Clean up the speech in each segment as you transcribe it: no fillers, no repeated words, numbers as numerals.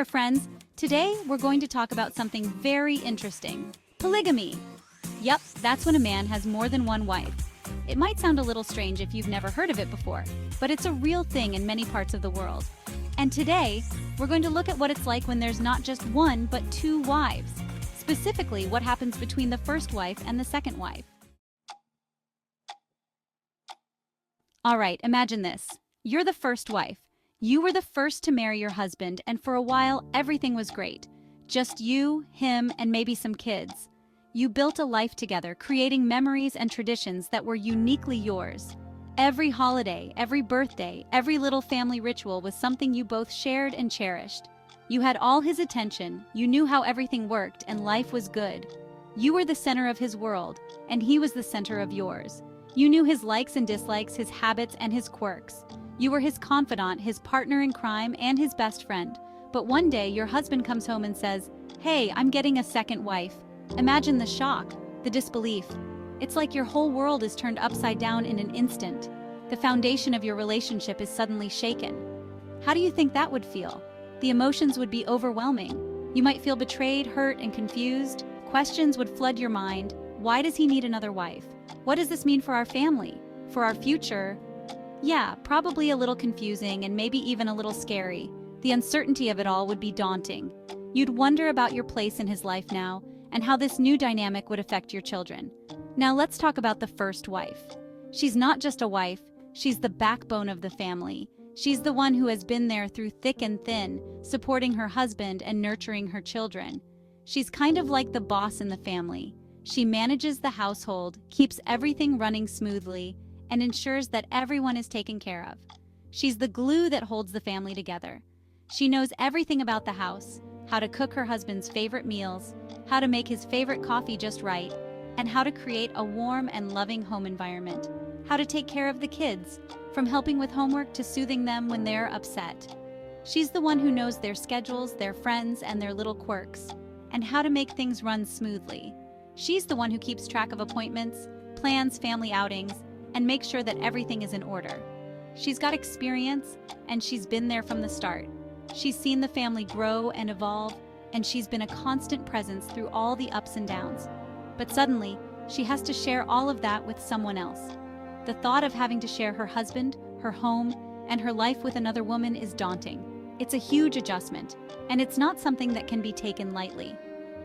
there, friends! Today, we're going to talk about something very interesting. Polygamy. Yep, that's when a man has more than one wife. It might sound a little strange if you've never heard of it before, but it's a real thing in many parts of the world. And today, we're going to look at what it's like when there's not just one, but two wives. Specifically, what happens between the first wife and the second wife. All right, imagine this. You're the first wife. You were the first to marry your husband, and for a while, everything was great. Just you, him, and maybe some kids. You built a life together, creating memories and traditions that were uniquely yours. Every holiday, every birthday, every little family ritual was something you both shared and cherished. You had all his attention, you knew how everything worked, and life was good. You were the center of his world, and he was the center of yours. You knew his likes and dislikes, his habits and his quirks. You were his confidant, his partner in crime, and his best friend. But one day, your husband comes home and says, "Hey, I'm getting a second wife." Imagine the shock, the disbelief. It's like your whole world is turned upside down in an instant. The foundation of your relationship is suddenly shaken. How do you think that would feel? The emotions would be overwhelming. You might feel betrayed, hurt, and confused. Questions would flood your mind. Why does he need another wife? What does this mean for our family? For our future? Yeah, probably a little confusing and maybe even a little scary. The uncertainty of it all would be daunting. You'd wonder about your place in his life now and how this new dynamic would affect your children. Now let's talk about the first wife. She's not just a wife, she's the backbone of the family. She's the one who has been there through thick and thin, supporting her husband and nurturing her children. She's kind of like the boss in the family. She manages the household, keeps everything running smoothly, and ensures that everyone is taken care of. She's the glue that holds the family together. She knows everything about the house, how to cook her husband's favorite meals, how to make his favorite coffee just right, and how to create a warm and loving home environment, how to take care of the kids, from helping with homework to soothing them when they're upset. She's the one who knows their schedules, their friends, and their little quirks, and how to make things run smoothly. She's the one who keeps track of appointments, plans family outings, and makes sure that everything is in order. She's got experience, and she's been there from the start. She's seen the family grow and evolve, and she's been a constant presence through all the ups and downs. But suddenly, she has to share all of that with someone else. The thought of having to share her husband, her home, and her life with another woman is daunting. It's a huge adjustment, and it's not something that can be taken lightly.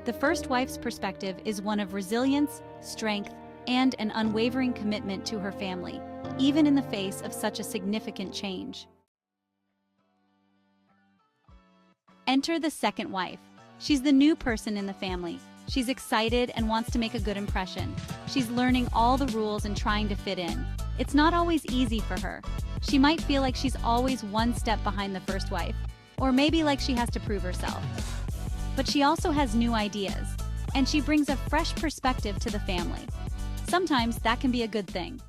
The first wife's perspective is one of resilience, strength, and an unwavering commitment to her family, even in the face of such a significant change. Enter the second wife. She's the new person in the family. She's excited and wants to make a good impression. She's learning all the rules and trying to fit in. It's not always easy for her. She might feel like she's always one step behind the first wife, or maybe like she has to prove herself. But she also has new ideas, and she brings a fresh perspective to the family. Sometimes that can be a good thing.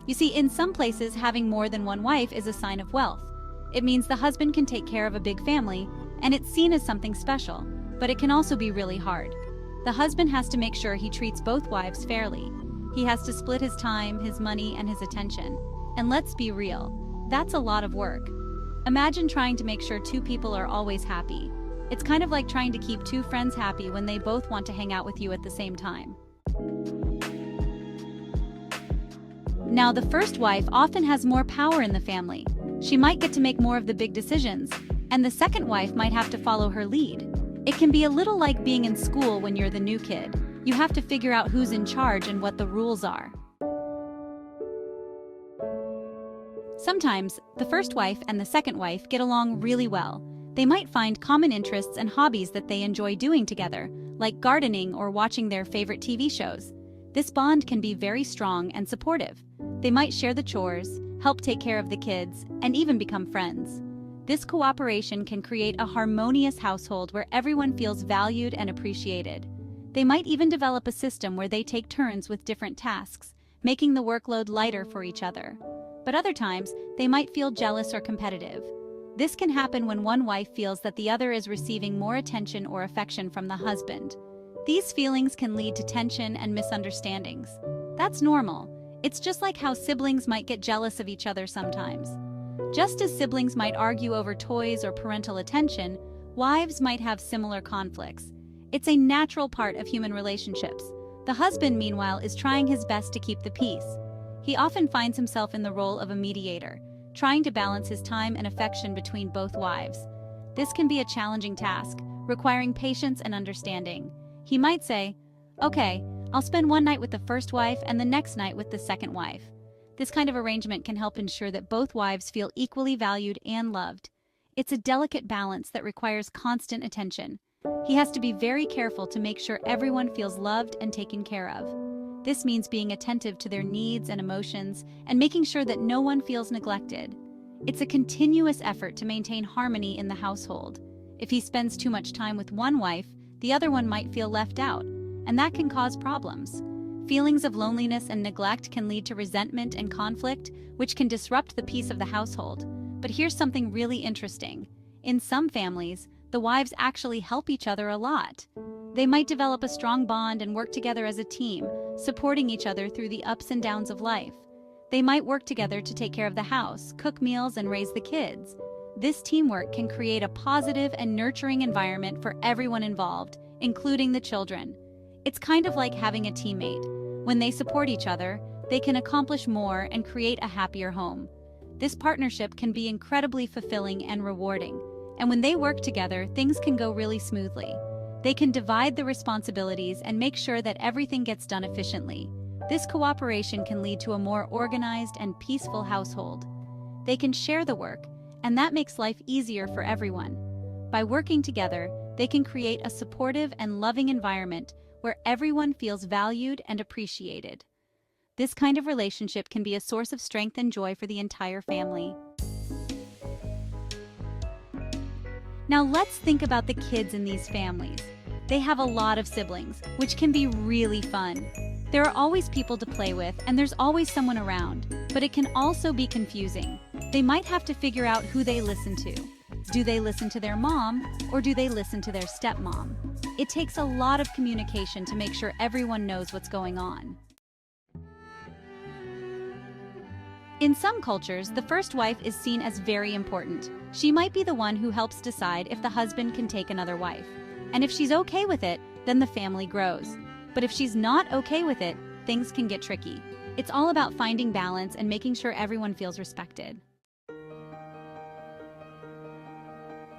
You see, in some places, having more than one wife is a sign of wealth. It means the husband can take care of a big family, and it's seen as something special, but it can also be really hard. The husband has to make sure he treats both wives fairly. He has to split his time, his money, and his attention. And let's be real, that's a lot of work. Imagine trying to make sure two people are always happy. It's kind of like trying to keep two friends happy when they both want to hang out with you at the same time. Now, the first wife often has more power in the family. She might get to make more of the big decisions, and the second wife might have to follow her lead. It can be a little like being in school when you're the new kid. You have to figure out who's in charge and what the rules are. Sometimes, the first wife and the second wife get along really well. They might find common interests and hobbies that they enjoy doing together, like gardening or watching their favorite TV shows. This bond can be very strong and supportive. They might share the chores, help take care of the kids, and even become friends. This cooperation can create a harmonious household where everyone feels valued and appreciated. They might even develop a system where they take turns with different tasks, making the workload lighter for each other. But other times, they might feel jealous or competitive. This can happen when one wife feels that the other is receiving more attention or affection from the husband. These feelings can lead to tension and misunderstandings. That's normal. It's just like how siblings might get jealous of each other sometimes. Just as siblings might argue over toys or parental attention, wives might have similar conflicts. It's a natural part of human relationships. The husband, meanwhile, is trying his best to keep the peace. He often finds himself in the role of a mediator, trying to balance his time and affection between both wives. This can be a challenging task, requiring patience and understanding. He might say, "Okay, I'll spend one night with the first wife and the next night with the second wife." This kind of arrangement can help ensure that both wives feel equally valued and loved. It's a delicate balance that requires constant attention. He has to be very careful to make sure everyone feels loved and taken care of. This means being attentive to their needs and emotions and making sure that no one feels neglected. It's a continuous effort to maintain harmony in the household. If he spends too much time with one wife, the other one might feel left out, and that can cause problems. Feelings of loneliness and neglect can lead to resentment and conflict, which can disrupt the peace of the household. But here's something really interesting. In some families, the wives actually help each other a lot. They might develop a strong bond and work together as a team, supporting each other through the ups and downs of life. They might work together to take care of the house, cook meals, and raise the kids. This teamwork can create a positive and nurturing environment for everyone involved, including the children. It's kind of like having a teammate. When they support each other, they can accomplish more and create a happier home. This partnership can be incredibly fulfilling and rewarding. And when they work together, things can go really smoothly. They can divide the responsibilities and make sure that everything gets done efficiently. This cooperation can lead to a more organized and peaceful household. They can share the work, and that makes life easier for everyone. By working together, they can create a supportive and loving environment where everyone feels valued and appreciated. This kind of relationship can be a source of strength and joy for the entire family. Now let's think about the kids in these families. They have a lot of siblings, which can be really fun. There are always people to play with, and there's always someone around, but it can also be confusing. They might have to figure out who they listen to. Do they listen to their mom, or do they listen to their stepmom? It takes a lot of communication to make sure everyone knows what's going on. In some cultures, the first wife is seen as very important. She might be the one who helps decide if the husband can take another wife. And if she's okay with it, then the family grows. But if she's not okay with it, things can get tricky. It's all about finding balance and making sure everyone feels respected.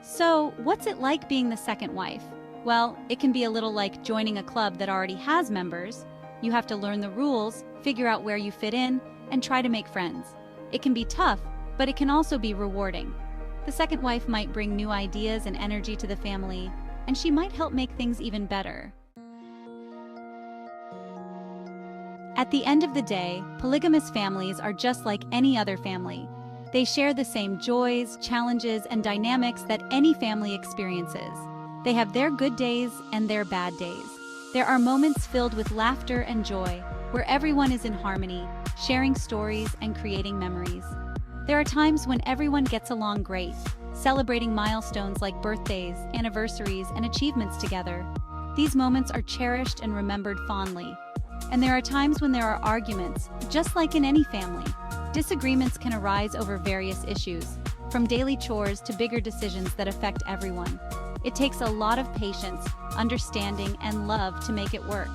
So, what's it like being the second wife? Well, it can be a little like joining a club that already has members. You have to learn the rules, figure out where you fit in, and try to make friends. It can be tough, but it can also be rewarding. The second wife might bring new ideas and energy to the family, and she might help make things even better. At the end of the day, polygamous families are just like any other family. They share the same joys, challenges, and dynamics that any family experiences. They have their good days and their bad days. There are moments filled with laughter and joy, where everyone is in harmony, sharing stories and creating memories. There are times when everyone gets along great, celebrating milestones like birthdays, anniversaries, and achievements together. These moments are cherished and remembered fondly. And there are times when there are arguments, just like in any family. Disagreements can arise over various issues, from daily chores to bigger decisions that affect everyone. It takes a lot of patience, understanding, and love to make it work.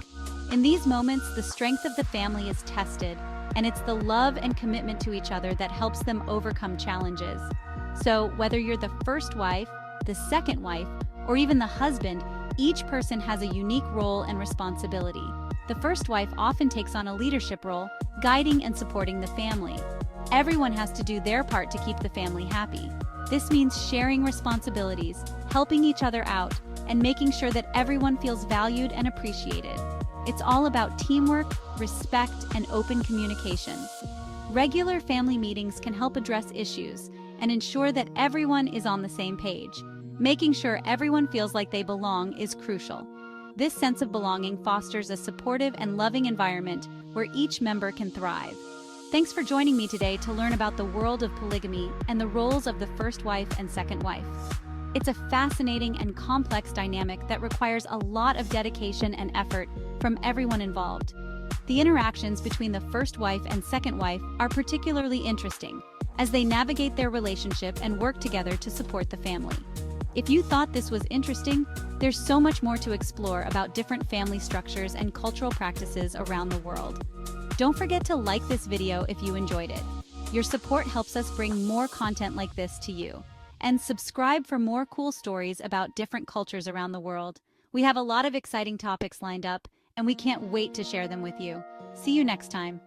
In these moments, the strength of the family is tested, and it's the love and commitment to each other that helps them overcome challenges. So, whether you're the first wife, the second wife, or even the husband, each person has a unique role and responsibility. The first wife often takes on a leadership role, guiding and supporting the family. Everyone has to do their part to keep the family happy. This means sharing responsibilities, helping each other out, and making sure that everyone feels valued and appreciated. It's all about teamwork, respect, and open communication. Regular family meetings can help address issues and ensure that everyone is on the same page. Making sure everyone feels like they belong is crucial. This sense of belonging fosters a supportive and loving environment where each member can thrive. Thanks for joining me today to learn about the world of polygamy and the roles of the first wife and second wife. It's a fascinating and complex dynamic that requires a lot of dedication and effort from everyone involved. The interactions between the first wife and second wife are particularly interesting, as they navigate their relationship and work together to support the family. If you thought this was interesting, there's so much more to explore about different family structures and cultural practices around the world. Don't forget to like this video if you enjoyed it. Your support helps us bring more content like this to you. And subscribe for more cool stories about different cultures around the world. We have a lot of exciting topics lined up, and we can't wait to share them with you. See you next time.